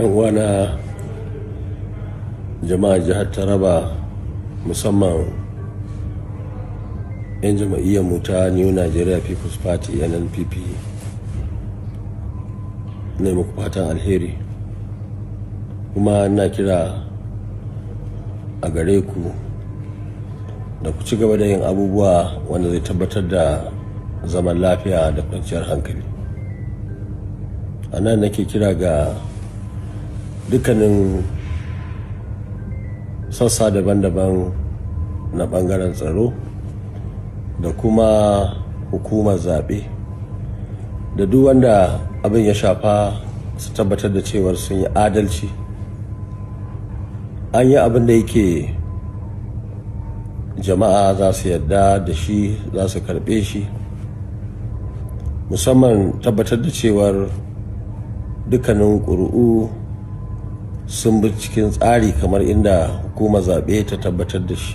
'yan uwana jama'a jihar Taraba, musamman 'yan jama'iyyar mu ta New Nigeria People's Party NNPP, ne muku fatan alheri, kuma ina kira a gare ku da ku ci gaba da yin abubuwa wanda zai tabbatar da zaman lafiya da kwanciyar hankali. A nan nake kira ga dukkanin sassa daban-daban na bangaren tsaro da kuma hukumar zaɓe da duk wanda abin ya shafa su tabbatar da cewar sun yi adalci, an yi abin da yake jama'a za su yarda da shi, za su karɓe shi, musamman tabbatar da cewar dukkanin ƙuri'u sun bi cikin tsari kamar inda hukumar zaɓe ta tabbatar da shi.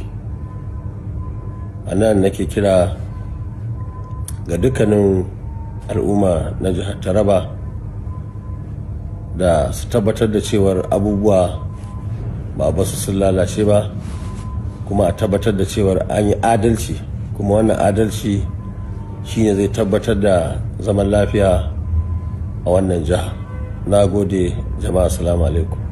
A nan nake kira ga dukkanin al'umma na jihar Taraba da su tabbatar da cewar abubuwa ba basu sun lalace ba, kuma a tabbatar da cewar an yi adalci, kuma wannan adalci shine zai tabbatar da zaman lafiya a wannan jiha. Na gode jama'a, assalamu alaikum.